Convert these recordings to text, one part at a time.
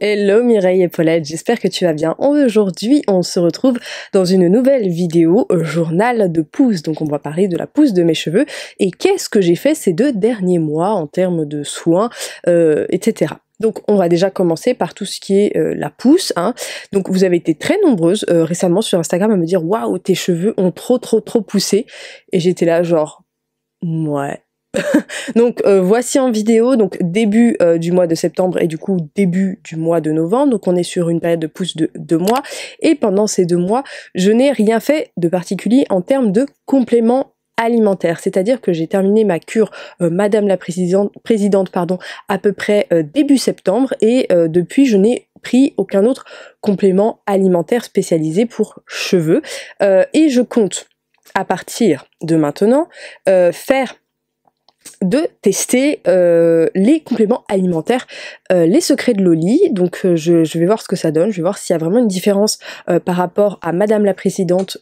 Hello Mireille et Paulette, j'espère que tu vas bien. Aujourd'hui, on se retrouve dans une nouvelle vidéo journal de pouce. Donc on va parler de la pousse de mes cheveux et qu'est-ce que j'ai fait ces 2 derniers mois en termes de soins, etc. Donc on va déjà commencer par tout ce qui est la pousse, hein. Donc vous avez été très nombreuses récemment sur Instagram à me dire waouh, tes cheveux ont trop poussé, et j'étais là genre ouais. Donc voici en vidéo, donc début du mois de septembre et du coup début du mois de novembre. Donc on est sur une période de pousse de 2 mois, et pendant ces 2 mois je n'ai rien fait de particulier en termes de compléments alimentaires, c'est-à-dire que j'ai terminé ma cure Madame la présidente pardon, à peu près début septembre, et depuis je n'ai pris aucun autre complément alimentaire spécialisé pour cheveux, et je compte à partir de maintenant faire de tester les compléments alimentaires, les secrets de Loli. Donc je vais voir ce que ça donne, je vais voir s'il y a vraiment une différence par rapport à Madame la Présidente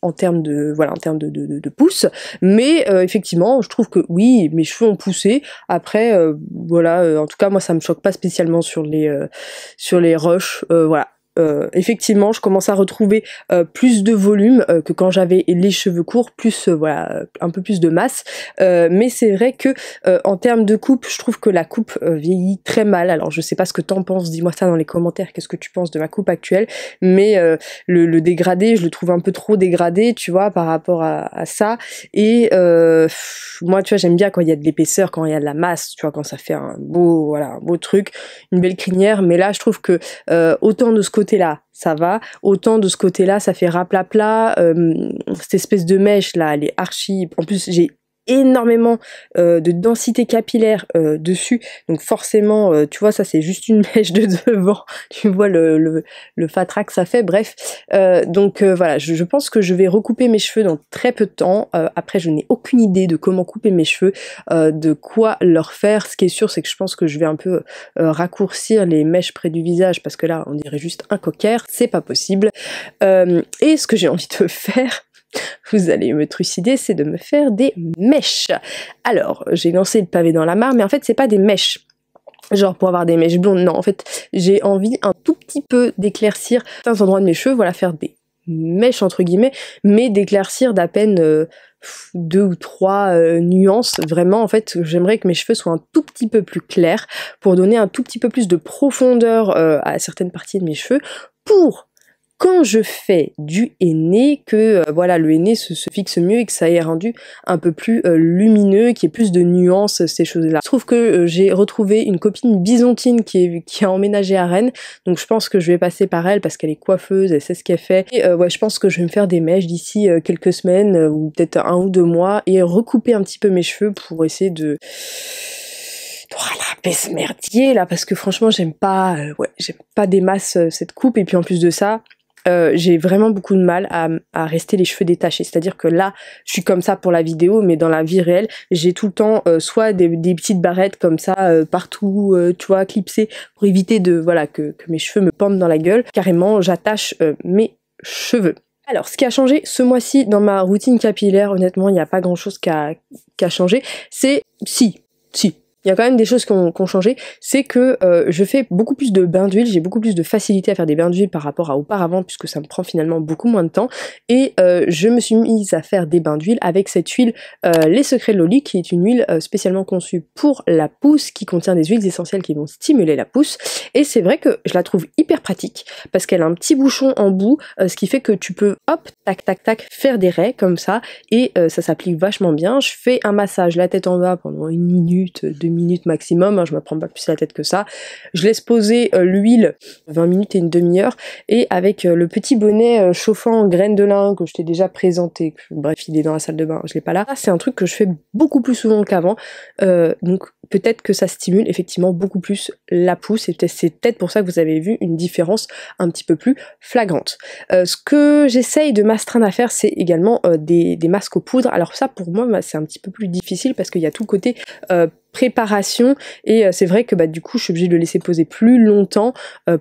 en termes de voilà, en termes de pouce. Mais effectivement, je trouve que oui, mes cheveux ont poussé. Après voilà, en tout cas moi ça me choque pas spécialement sur les rushs, voilà. Effectivement, je commence à retrouver plus de volume que quand j'avais les cheveux courts, plus voilà, un peu plus de masse. Mais c'est vrai que en termes de coupe, je trouve que la coupe vieillit très mal. Alors je sais pas ce que t'en penses, dis-moi ça dans les commentaires, qu'est-ce que tu penses de ma coupe actuelle. Mais le dégradé, je le trouve un peu trop dégradé, tu vois, par rapport à ça. Et moi, tu vois, j'aime bien quand il y a de l'épaisseur, quand il y a de la masse, tu vois, quand ça fait un beau truc, une belle crinière. Mais là, je trouve que autant de ce côté-là, ça va, autant de ce côté-là, ça fait raplapla, cette espèce de mèche là, elle est archi, en plus j'ai énormément de densité capillaire dessus, donc forcément tu vois, ça c'est juste une mèche de devant, tu vois le fatras que ça fait, bref, donc voilà, je pense que je vais recouper mes cheveux dans très peu de temps. Après je n'ai aucune idée de comment couper mes cheveux, de quoi leur faire. Ce qui est sûr, c'est que je pense que je vais un peu raccourcir les mèches près du visage, parce que là on dirait juste un cocker, c'est pas possible. Et ce que j'ai envie de faire, vous allez me trucider, c'est de me faire des mèches. Alors, j'ai lancé le pavé dans la mare, mais en fait, c'est pas des mèches. Genre pour avoir des mèches blondes, non, en fait, j'ai envie un tout petit peu d'éclaircir certains endroits de mes cheveux, voilà, faire des mèches entre guillemets, mais d'éclaircir d'à peine 2 ou 3 nuances. Vraiment, en fait, j'aimerais que mes cheveux soient un tout petit peu plus clairs pour donner un tout petit peu plus de profondeur à certaines parties de mes cheveux, pour quand je fais du henné, que voilà, le henné se fixe mieux et que ça ait rendu un peu plus lumineux, qu'il y ait plus de nuances, ces choses-là. Je trouve que j'ai retrouvé une copine bisontine qui a emménagé à Rennes, donc je pense que je vais passer par elle parce qu'elle est coiffeuse, elle sait ce qu'elle fait. Et ouais, je pense que je vais me faire des mèches d'ici quelques semaines, ou peut-être 1 ou 2 mois, et recouper un petit peu mes cheveux pour essayer de rattraper ce merdier là, parce que franchement j'aime pas des masses cette coupe. Et puis en plus de ça, j'ai vraiment beaucoup de mal à rester les cheveux détachés, c'est-à-dire que là je suis comme ça pour la vidéo, mais dans la vie réelle j'ai tout le temps soit des petites barrettes comme ça partout, tu vois, clipsées, pour éviter de voilà que mes cheveux me pendent dans la gueule. Carrément j'attache mes cheveux. Alors, ce qui a changé ce mois-ci dans ma routine capillaire, honnêtement il n'y a pas grand-chose qui a changé, c'est si il y a quand même des choses qui ont changé, c'est que je fais beaucoup plus de bains d'huile, j'ai beaucoup plus de facilité à faire des bains d'huile par rapport à auparavant, puisque ça me prend finalement beaucoup moins de temps, et je me suis mise à faire des bains d'huile avec cette huile Les Secrets de Loli, qui est une huile spécialement conçue pour la pousse, qui contient des huiles essentielles qui vont stimuler la pousse, et c'est vrai que je la trouve hyper pratique, parce qu'elle a un petit bouchon en bout, ce qui fait que tu peux, hop, tac tac tac, faire des raies comme ça, et ça s'applique vachement bien. Je fais un massage la tête en bas pendant 1 minute, 2 minutes maximum, hein, je me prends pas plus la tête que ça. Je laisse poser l'huile 20 minutes et une demi-heure, et avec le petit bonnet chauffant en graines de lin que je t'ai déjà présenté, bref il est dans la salle de bain, je l'ai pas là, c'est un truc que je fais beaucoup plus souvent qu'avant, donc peut-être que ça stimule effectivement beaucoup plus la pousse, et c'est peut-être pour ça que vous avez vu une différence un petit peu plus flagrante. Ce que j'essaye de m'astreindre à faire, c'est également des masques aux poudres. Alors ça pour moi c'est un petit peu plus difficile, parce qu'il y a tout le côté préparation et c'est vrai que du coup je suis obligée de le laisser poser plus longtemps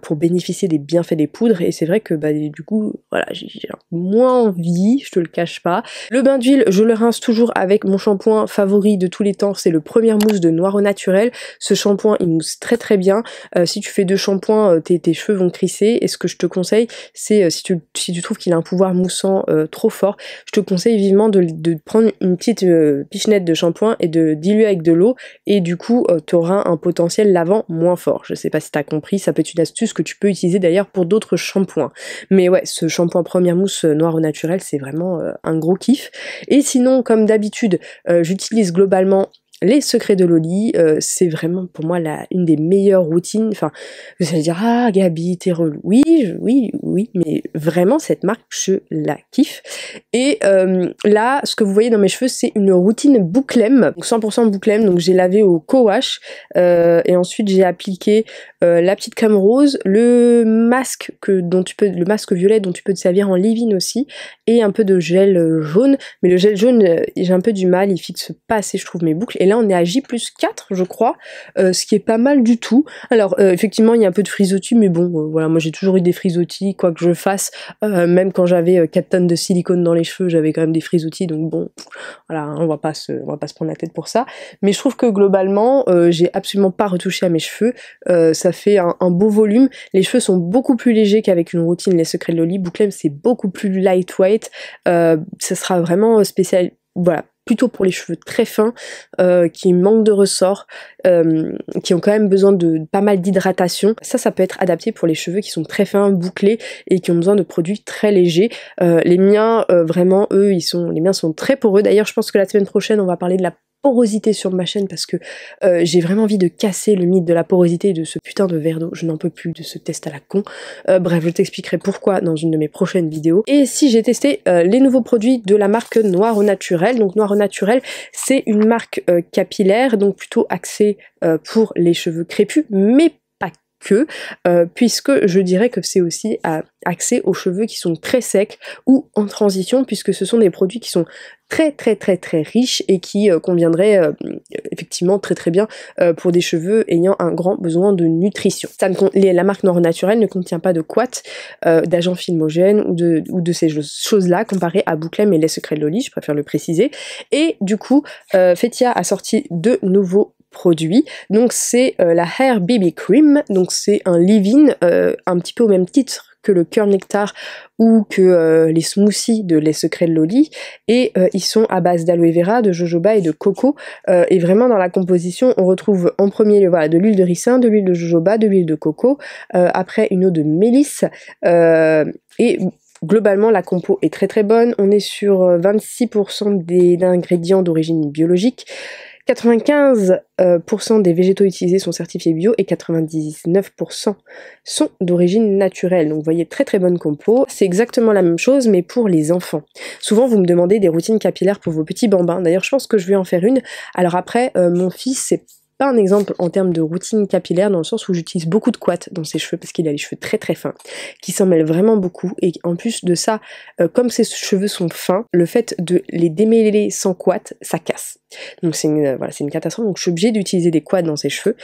pour bénéficier des bienfaits des poudres et c'est vrai que du coup voilà j'ai moins envie, je te le cache pas. Le bain d'huile je le rince toujours avec mon shampoing favori de tous les temps, c'est le Première Mousse de Noir au Naturel. Ce shampoing il mousse très très bien, si tu fais 2 shampoings tes cheveux vont crisser et ce que je te conseille c'est si tu trouves qu'il a un pouvoir moussant trop fort, je te conseille vivement de prendre une petite pichenette de shampoing et de diluer avec de l'eau et du coup tu auras un potentiel lavant moins fort. Je sais pas si tu as compris, ça peut être une astuce que tu peux utiliser d'ailleurs pour d'autres shampoings. Mais ouais, ce shampoing Première Mousse Noir au Naturel, c'est vraiment un gros kiff. Et sinon, comme d'habitude, j'utilise globalement les secrets de Loli, c'est vraiment pour moi une des meilleures routines. Enfin, vous allez dire ah Gabi t'es relou. Oui, mais vraiment cette marque je la kiffe. Et là, ce que vous voyez dans mes cheveux, c'est une routine bouclème, donc 100% bouclème. Donc j'ai lavé au co-wash et ensuite j'ai appliqué la petite crème rose, le masque le masque violet dont tu peux te servir en leave-in aussi, et un peu de gel jaune. Mais le gel jaune, j'ai un peu du mal, il fixe pas assez je trouve mes boucles. Et là on est à J+4 je crois, ce qui est pas mal du tout. Alors effectivement il y a un peu de frisottis, mais bon voilà, moi j'ai toujours eu des frisottis quoi que je fasse, même quand j'avais 4 tonnes de silicone dans les cheveux j'avais quand même des frisottis, donc bon voilà hein, on va pas se prendre la tête pour ça. Mais je trouve que globalement j'ai absolument pas retouché à mes cheveux, ça fait un beau volume, les cheveux sont beaucoup plus légers qu'avec une routine Les Secrets de Loli. Bouclème c'est beaucoup plus lightweight, ça sera vraiment spécial, voilà, plutôt pour les cheveux très fins, qui manquent de ressort, qui ont quand même besoin de pas mal d'hydratation. Ça peut être adapté pour les cheveux qui sont très fins, bouclés et qui ont besoin de produits très légers. Les miens, vraiment, eux, les miens sont très poreux. D'ailleurs, je pense que la semaine prochaine, on va parler de la porosité sur ma chaîne parce que j'ai vraiment envie de casser le mythe de la porosité et de ce putain de verre d'eau. Je n'en peux plus de ce test à la con. Bref, je t'expliquerai pourquoi dans une de mes prochaines vidéos. Et si j'ai testé les nouveaux produits de la marque Noir au Naturel. Donc Noir au Naturel, c'est une marque capillaire, donc plutôt axée pour les cheveux crépus, mais puisque je dirais que c'est aussi axé aux cheveux qui sont très secs ou en transition, puisque ce sont des produits qui sont très riches et qui conviendraient effectivement très bien pour des cheveux ayant un grand besoin de nutrition. La marque Noir Naturel ne contient pas de couates, d'agents filmogènes ou de ces choses-là comparé à Bouclème et Les Secrets de Loli, je préfère le préciser. Et du coup, Fethia a sorti 2 nouveaux produit. Donc c'est la Hair BB Cream, donc c'est un leave-in un petit peu au même titre que le Curl Nectar ou que les smoothies de Les Secrets de Loli, et ils sont à base d'aloe vera, de jojoba et de coco, et vraiment dans la composition on retrouve en premier voilà, de l'huile de ricin, de l'huile de jojoba, de l'huile de coco, après une eau de mélisse, et globalement la compo est très bonne. On est sur 26% d'ingrédients d'origine biologique, 95% des végétaux utilisés sont certifiés bio et 99% sont d'origine naturelle. Donc vous voyez, très bonne compo. C'est exactement la même chose mais pour les enfants. Souvent vous me demandez des routines capillaires pour vos petits bambins. D'ailleurs je pense que je vais en faire une. Alors après mon fils c'est pas un exemple en termes de routine capillaire dans le sens où j'utilise beaucoup de couates dans ses cheveux parce qu'il a les cheveux très fins qui s'en mêlent vraiment beaucoup, et en plus de ça comme ses cheveux sont fins, le fait de les démêler sans couates ça casse, donc c'est une catastrophe. Donc je suis obligée d'utiliser des couates dans ses cheveux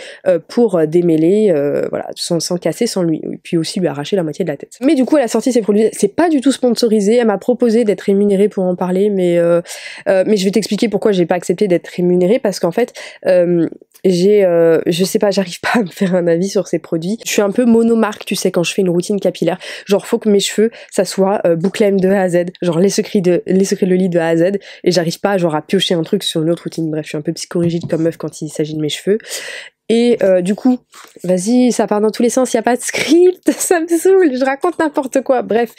pour démêler voilà, sans casser, sans lui, et puis aussi lui arracher la moitié de la tête. Mais du coup elle a sorti ses produits, c'est pas du tout sponsorisé, elle m'a proposé d'être rémunérée pour en parler, mais je vais t'expliquer pourquoi j'ai pas accepté d'être rémunérée, parce qu'en fait je sais pas, j'arrive pas à me faire un avis sur ces produits. Je suis un peu monomarque, tu sais, quand je fais une routine capillaire. Genre, faut que mes cheveux, ça soit Bouclème de A à Z, genre les secrets de Loli de A à Z, et j'arrive pas genre à piocher un truc sur une autre routine. Bref, je suis un peu psychorigide comme meuf quand il s'agit de mes cheveux. Et du coup, vas-y, ça part dans tous les sens, il n'y a pas de script, ça me saoule, je raconte n'importe quoi, bref.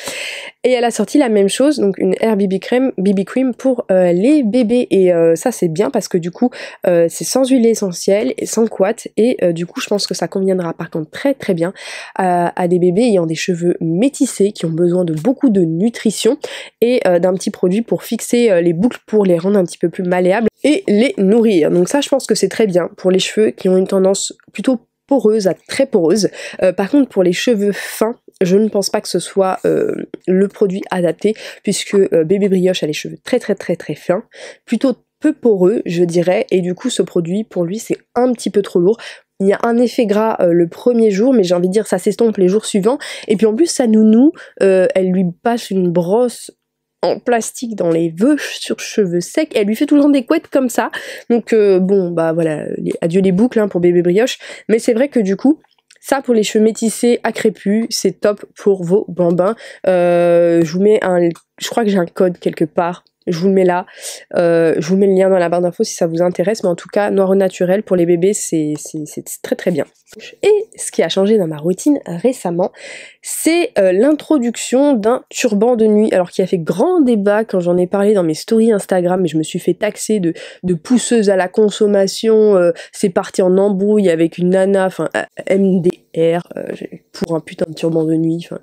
Et elle a sorti la même chose, donc une Hair BB Cream pour les bébés, et ça c'est bien parce que du coup c'est sans huile essentielle et sans couates, et du coup je pense que ça conviendra par contre très bien à des bébés ayant des cheveux métissés qui ont besoin de beaucoup de nutrition et d'un petit produit pour fixer les boucles, pour les rendre un petit peu plus malléables et les nourrir. Donc ça je pense que c'est très bien pour les cheveux qui ont une tendance plutôt poreuse à très poreuse. Par contre pour les cheveux fins, je ne pense pas que ce soit le produit adapté, puisque Bébé Brioche a les cheveux très fins, plutôt peu poreux, je dirais, et du coup ce produit pour lui c'est un petit peu trop lourd. Il y a un effet gras le premier jour, mais j'ai envie de dire ça s'estompe les jours suivants. Et puis en plus sa nounou, elle lui passe une brosse en plastique dans les sur cheveux secs, elle lui fait tout le temps des couettes comme ça. Donc bon bah voilà, adieu les boucles hein, pour bébé brioche. Mais c'est vrai que du coup, ça pour les cheveux métissés à crépus, c'est top pour vos bambins. Je vous mets je crois que j'ai un code quelque part. Je vous le mets là, je vous mets le lien dans la barre d'infos si ça vous intéresse, mais en tout cas, noir au naturel pour les bébés, c'est très très bien. Et ce qui a changé dans ma routine récemment, c'est l'introduction d'un turban de nuit, alors qui a fait grand débat quand j'en ai parlé dans mes stories Instagram, et je me suis fait taxer de pousseuse à la consommation, c'est parti en embrouille avec une nana, enfin MDR, pour un putain de turban de nuit, enfin,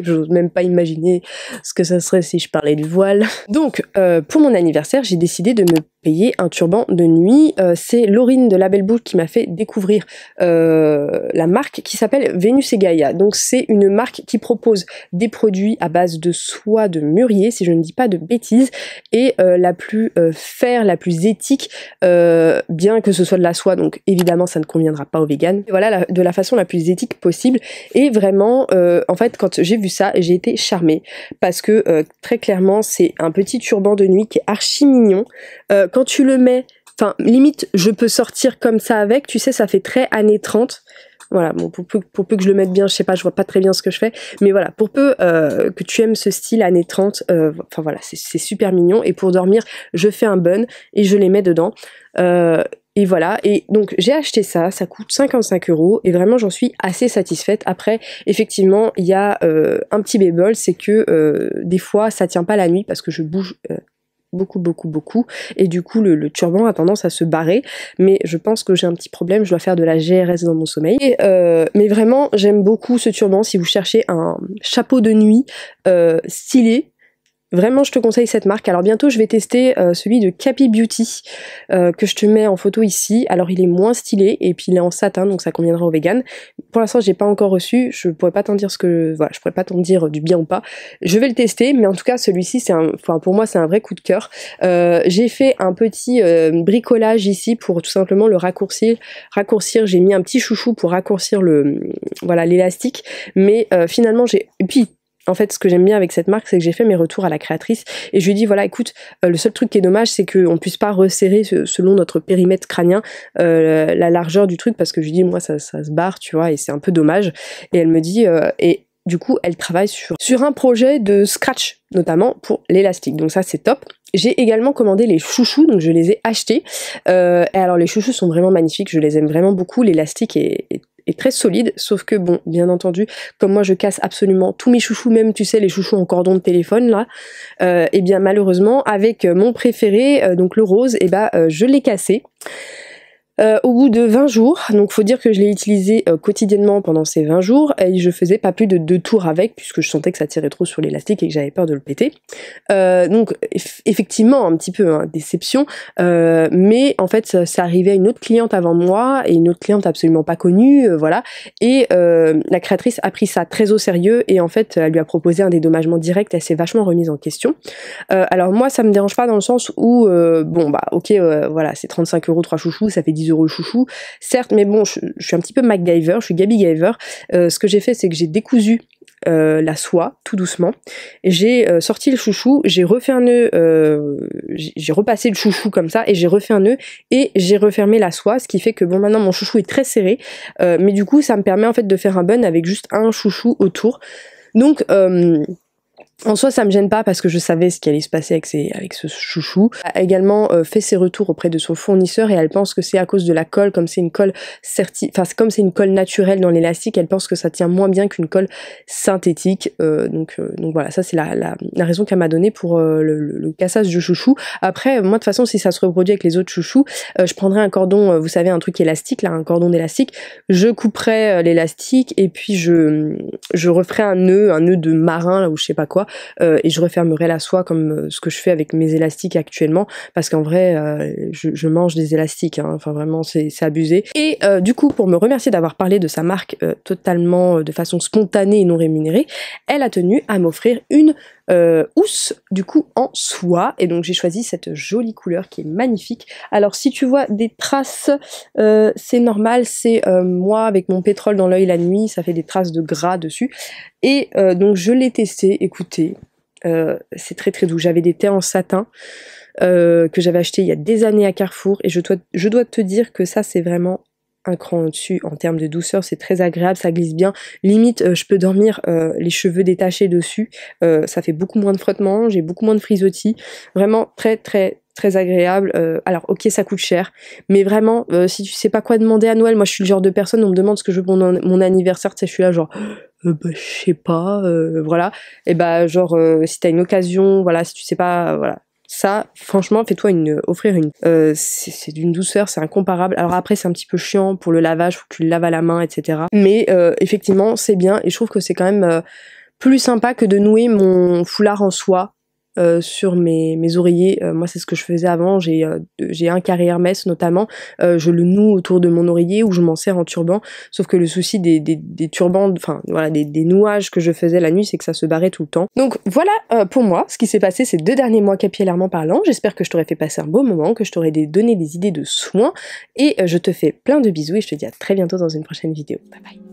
j'ose même pas imaginer ce que ça serait si je parlais du voile. Donc, pour mon anniversaire, j'ai décidé de me payer un turban de nuit. C'est Laurine de Label Book qui m'a fait découvrir la marque qui s'appelle Vénus et Gaïa. Donc c'est une marque qui propose des produits à base de soie de mûrier, si je ne dis pas de bêtises, et la plus fair, la plus éthique, bien que ce soit de la soie, donc évidemment ça ne conviendra pas aux véganes. Voilà, de la façon la plus éthique possible. Et vraiment, en fait, quand j'ai vu ça, j'ai été charmée parce que très clairement, c'est un petit turban de nuit qui est archi mignon. Quand tu le mets, enfin limite je peux sortir comme ça avec, tu sais, ça fait très années 30. Voilà, bon, pour peu que je le mette bien, je sais pas, je vois pas très bien ce que je fais, mais voilà, pour peu que tu aimes ce style années 30, enfin voilà, c'est super mignon, et pour dormir, je fais un bun et je les mets dedans. Et voilà, et donc j'ai acheté ça coûte 55 €, et vraiment j'en suis assez satisfaite. Après, effectivement, il y a un petit bémol, c'est que des fois ça tient pas la nuit parce que je bouge beaucoup, et du coup le turban a tendance à se barrer, mais je pense que j'ai un petit problème, je dois faire de la GRS dans mon sommeil. Et, mais vraiment j'aime beaucoup ce turban. Si vous cherchez un chapeau de nuit stylé, vraiment, je te conseille cette marque. Alors bientôt, je vais tester celui de Capi Beauty que je te mets en photo ici. Alors il est moins stylé et puis il est en satin, donc ça conviendra aux véganes. Pour l'instant, j'ai pas encore reçu. Je pourrais pas t'en dire voilà, je pourrais pas t'en dire du bien ou pas. Je vais le tester, mais en tout cas, celui-ci, enfin pour moi, c'est un vrai coup de cœur. J'ai fait un petit bricolage ici pour tout simplement le raccourcir. J'ai mis un petit chouchou pour raccourcir voilà, l'élastique, mais finalement et puis en fait, ce que j'aime bien avec cette marque, c'est que j'ai fait mes retours à la créatrice et je lui ai dit, voilà, écoute, le seul truc qui est dommage, c'est qu'on puisse pas resserrer selon notre périmètre crânien la largeur du truc, parce que je lui dis, moi, ça se barre, tu vois, et c'est un peu dommage. Et elle me dit, et du coup, elle travaille sur un projet de scratch, notamment pour l'élastique. Donc ça, c'est top. J'ai également commandé les chouchous, donc je les ai achetés. Et alors, les chouchous sont vraiment magnifiques, je les aime vraiment beaucoup. L'élastique est très solide, sauf que bon, bien entendu, comme moi je casse absolument tous mes chouchous, même tu sais les chouchous en cordon de téléphone là, et bien malheureusement avec mon préféré, donc le rose, et je l'ai cassé. Au bout de 20 jours, donc faut dire que je l'ai utilisé quotidiennement pendant ces 20 jours, et je faisais pas plus de 2 tours avec, puisque je sentais que ça tirait trop sur l'élastique et que j'avais peur de le péter. Donc effectivement un petit peu déception, mais en fait ça arrivait à une autre cliente avant moi, et une autre cliente absolument pas connue, voilà, et la créatrice a pris ça très au sérieux, et en fait elle lui a proposé un dédommagement direct, elle s'est vachement remise en question. Alors moi ça me dérange pas dans le sens où bon bah ok, voilà, c'est 35 € 3 chouchous, ça fait 10 € le chouchou, certes, mais bon, je suis un petit peu MacGyver, je suis Gabi Gyver. Ce que j'ai fait, c'est que j'ai décousu la soie tout doucement, j'ai sorti le chouchou, j'ai refait un nœud, j'ai repassé le chouchou comme ça, et j'ai refait un nœud et j'ai refermé la soie, ce qui fait que bon, maintenant mon chouchou est très serré, mais du coup ça me permet en fait de faire un bun avec juste un chouchou autour. Donc en soi, ça me gêne pas parce que je savais ce qui allait se passer avec ce chouchou. Elle a également fait ses retours auprès de son fournisseur, et elle pense que c'est à cause de la colle, comme c'est une colle comme c'est une colle naturelle dans l'élastique, elle pense que ça tient moins bien qu'une colle synthétique. Donc voilà, ça c'est la raison qu'elle m'a donnée pour le cassage du chouchou. Après, moi de toute façon, si ça se reproduit avec les autres chouchous, je prendrai un cordon, vous savez, un truc élastique là, un cordon d'élastique, je couperai l'élastique, et puis je referai un nœud de marin là, ou je sais pas quoi. Et je refermerai la soie comme ce que je fais avec mes élastiques actuellement, parce qu'en vrai je mange des élastiques, hein. Enfin vraiment c'est abusé. Et du coup, pour me remercier d'avoir parlé de sa marque totalement de façon spontanée et non rémunérée, elle a tenu à m'offrir une housse du coup en soie, et donc j'ai choisi cette jolie couleur qui est magnifique. Alors si tu vois des traces, c'est normal, c'est moi avec mon pétrole dans l'œil la nuit, ça fait des traces de gras dessus, et donc je l'ai testé, écoutez, c'est très très doux. J'avais des thés en satin que j'avais acheté il y a des années à Carrefour, et je dois te dire que ça c'est vraiment un cran au-dessus en termes de douceur, c'est très agréable, ça glisse bien, limite je peux dormir les cheveux détachés dessus, ça fait beaucoup moins de frottement, j'ai beaucoup moins de frisottis, vraiment très très très agréable. Alors ok, ça coûte cher, mais vraiment si tu sais pas quoi demander à Noël, moi je suis le genre de personne, on me demande ce que je veux pour mon anniversaire, tu sais, je suis là genre bah, je sais pas, voilà, et bah genre si t'as une occasion, voilà, si tu sais pas, voilà, ça, franchement, fais-toi offrir une. C'est d'une douceur, c'est incomparable. Alors après, c'est un petit peu chiant pour le lavage, faut que tu le laves à la main, etc. Mais effectivement, c'est bien, et je trouve que c'est quand même plus sympa que de nouer mon foulard en soie sur mes oreillers. Moi, c'est ce que je faisais avant. J'ai un carré Hermès notamment. Je le noue autour de mon oreiller ou je m'en sers en turban. Sauf que le souci des turbans, enfin voilà, des nouages que je faisais la nuit, c'est que ça se barrait tout le temps. Donc voilà pour moi ce qui s'est passé ces 2 derniers mois capillairement parlant. J'espère que je t'aurai fait passer un beau moment, que je t'aurai donné des idées de soins. Et je te fais plein de bisous et je te dis à très bientôt dans une prochaine vidéo. Bye bye.